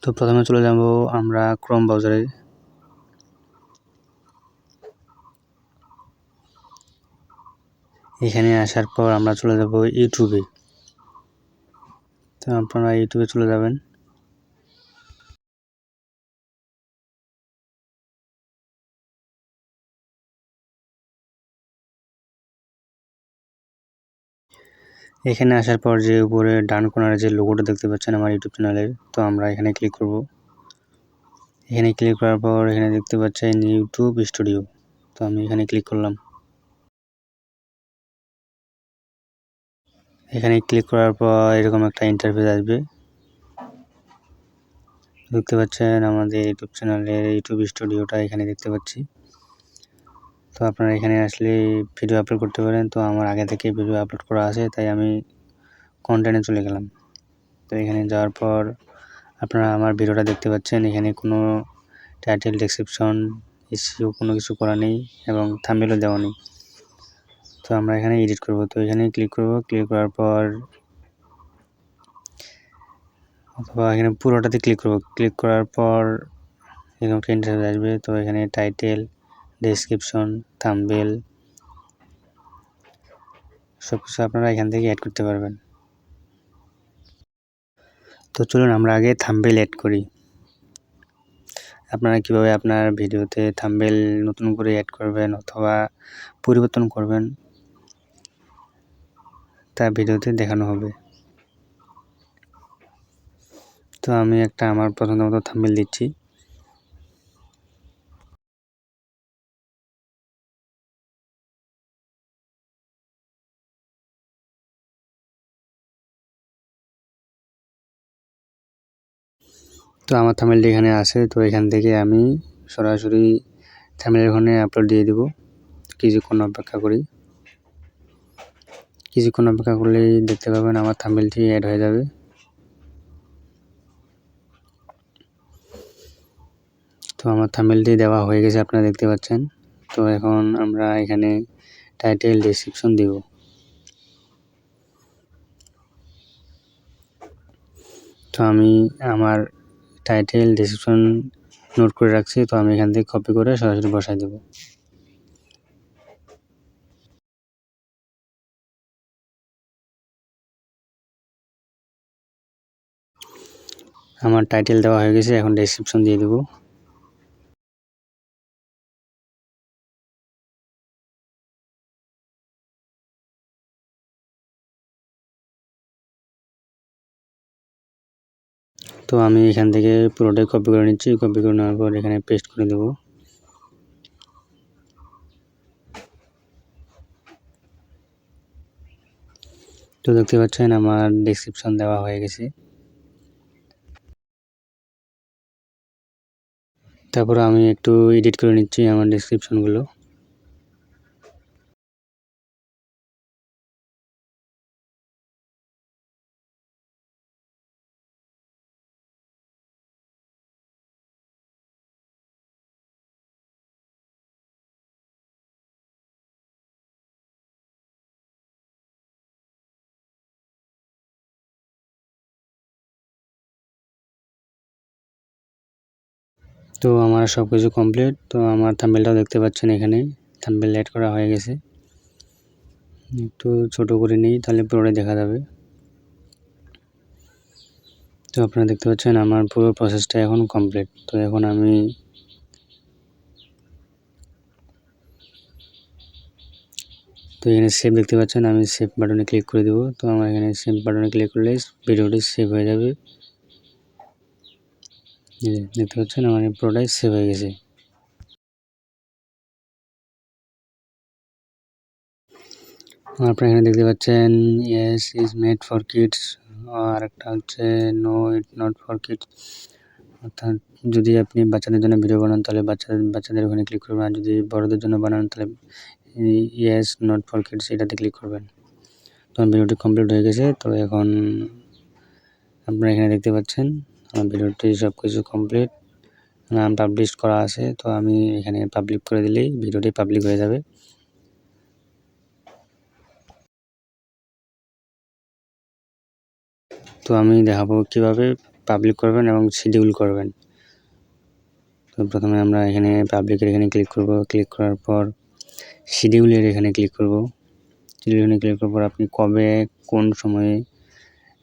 তো প্রথমে চলে যাব আমরা ক্রোম ব্রাউজারে। এখানে আসার পর আমরা চলে যাব ইউটিউবে। তো আপনারা ইউটিউবে চলে যাবেন। এখানে আসার পর যে উপরে ডান কোণারে যে লোগোটা দেখতে পাচ্ছেন আমার ইউটিউব চ্যানেলের, তো আমরা এখানে ক্লিক করব। এখানে ক্লিক করার পর এখানে দেখতে পাচ্ছেন ইউটিউব স্টুডিও, তো আমি এখানে ক্লিক করলাম। এখানে ক্লিক করার পর এরকম একটা ইন্টারফেস আসবে। দেখতে পাচ্ছেন আমাদের ইউটিউব চ্যানেলের ইউটিউব স্টুডিওটা এখানে দেখতে পাচ্ছি। তো আপনারা এখানে আসলে ভিডিও আপলোড করতে পারেন। তো আমার আগে থেকে ভিডিও আপলোড করা আছে, তাই আমি কন্টেন্টে চলে গেলাম। তো এখানে যাওয়ার পর আপনারা আমার ভিডিওটা দেখতে পাচ্ছেন। এখানে কোনো টাইটেল, ডেসক্রিপশন, এসইও কোনো কিছু করা নেই এবং থাম্বনেলও দেওয়া নেই। তো আমরা এখানে এডিট করব। তো এখানে ক্লিক করব। ক্লিক করার পর অথবা এখানে পুরোটাতে ক্লিক করব। ক্লিক করার পর এরকম একটা ইন্টারফেস আসবে। তো এখানে টাইটেল, ডেসক্রিপশন, থাম্বনেল সবকিছু আপনারা এখান থেকে অ্যাড করতে পারবেন। তো চলুন আমরা আগে থাম্বনেল অ্যাড করি। আপনারা কিভাবে আপনার ভিডিওতে থাম্বনেল নতুন করে অ্যাড করবেন অথবা পরিবর্তন করবেন তা ভিডিওতে দেখানো হবে। তো আমি একটা আমার পছন্দ মতো থাম্বনেল দিচ্ছি। তো আমার থাম্বনেলটি এখানে আছে। তো এখান থেকে আমি সরাসরি থাম্বনেলের ওখানে আপলোড দিয়ে দেব। কিছুক্ষণ অপেক্ষা করি। কিছুক্ষণ অপেক্ষা করলেই দেখতে পাবেন আমার থাম্বনেলটি অ্যাড হয়ে যাবে। তো আমার থাম্বনেলটি দেওয়া হয়ে গেছে, আপনারা দেখতে পাচ্ছেন। তো এখন আমরা এখানে টাইটেল, ডেসক্রিপশন দেব। তো আমি আমার টাইটেল, ডেসক্রিপশন নোট করে রাখছি। তো আমি এখান থেকে কপি করে সরাসরি বসাই দেব। আমার টাইটেল দেওয়া হয়ে গেছে, এখন ডেসক্রিপশন দিয়ে দেব। তো আমি এখান থেকে পুরোটাই কপি করে নিচ্ছি। কপি করে নেওয়ার পর এখানে পেস্ট করে দেব। তো দেখতে পাচ্ছেন আমার ডেসক্রিপশন দেওয়া হয়ে গেছে। তারপর আমি একটু এডিট করে নিচ্ছি আমার ডেসক্রিপশনগুলো। তো আমার সব কিছু কমপ্লিট। তো আমার থাম্বনেলটাও দেখতে পাচ্ছেন, এখানে থাম্বনেল অ্যাড করা হয়ে গেছে। একটু ছোট করে নিই, তাহলে পুরোটাই দেখা যাবে। তো আপনারা দেখতে পাচ্ছেন আমার পুরো প্রসেসটা এখন কমপ্লিট। তো এখন আমি এখানে সেভ দেখতে পাচ্ছেন, আমি সেভ বাটনে ক্লিক করে দেব। তো আমার এখানে সেভ বাটনে ক্লিক করলে ভিডিওটি সেভ হয়ে যাবে। দেখতে পাচ্ছেন আমার পুরোটাই সেভ হয়ে গেছে। আপনারা এখানে দেখতে পাচ্ছেন yes is made for kids, আর একটা হচ্ছে no it not for kids. অর্থাৎ যদি আপনি বাচ্চাদের জন্য ভিডিও বানান তাহলে বাচ্চাদের ওখানে ক্লিক করবেন, আর যদি বড়দের জন্য বানান তাহলে ইয়েস নট ফর কিডস এটাতে ক্লিক করবেন। তো ভিডিওটি কমপ্লিট হয়ে গেছে। তো এখন আপনারা এখানে দেখতে পাচ্ছেন আমার ভিডিওটি সব কিছু কমপ্লিট, নাম পাবলিশ করা আছে। তো আমি এখানে পাবলিক করে দিলেই ভিডিওটি পাবলিক হয়ে যাবে। তো আমি দেখাবো কিভাবে পাবলিক করবেন এবং শিডিউল করবেন। তো প্রথমে আমরা এখানে পাবলিকের এখানে ক্লিক করব, ক্লিক করার পর শিডিউলের এখানে ক্লিক করব। শিডিউলে ক্লিক করার পর আপনি কবে কোন সময়ে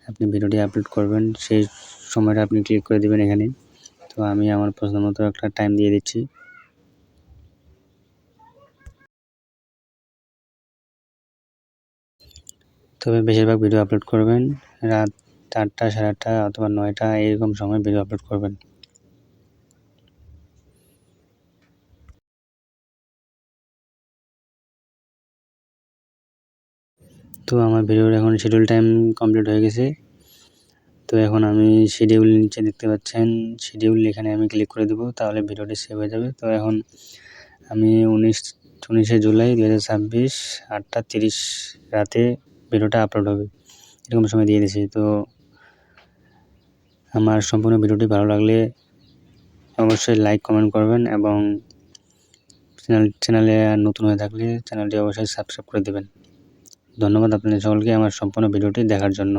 আপনি ভিডিওটি আপলোড করবেন সেই সময়টা আপনি ক্লিক করে দেবেন এখানে। তো আমি আমার পছন্দ মতো একটা টাইম দিয়ে দিচ্ছি। তবে বেশিরভাগ ভিডিও আপলোড করবেন রাত 8টা, 8:30 অথবা 9টা এরকম সময় ভিডিও আপলোড করবেন। তো আমার ভিডিওর এখন শিডিউল টাইম কমপ্লিট হয়ে গেছে। তো এখন আমি শিডিউল নিচে দেখতে পাচ্ছেন, শিডিউল এখানে আমি ক্লিক করে দেবো, তাহলে ভিডিওটি সেভ হয়ে যাবে। তো এখন আমি 19শে জুলাই 2026 8টা 30 রাতে ভিডিওটা আপলোড হবে এরকম সময় দিয়ে দিয়েছি। তো আমার সম্পূর্ণ ভিডিওটি ভালো লাগলে অবশ্যই লাইক কমেন্ট করবেন এবং চ্যানেলে নতুন হয়ে থাকলে চ্যানেলটি অবশ্যই সাবস্ক্রাইব করে দেবেন। ধন্যবাদ আপনাদের সকলকে আমার সম্পূর্ণ ভিডিওটি দেখার জন্য।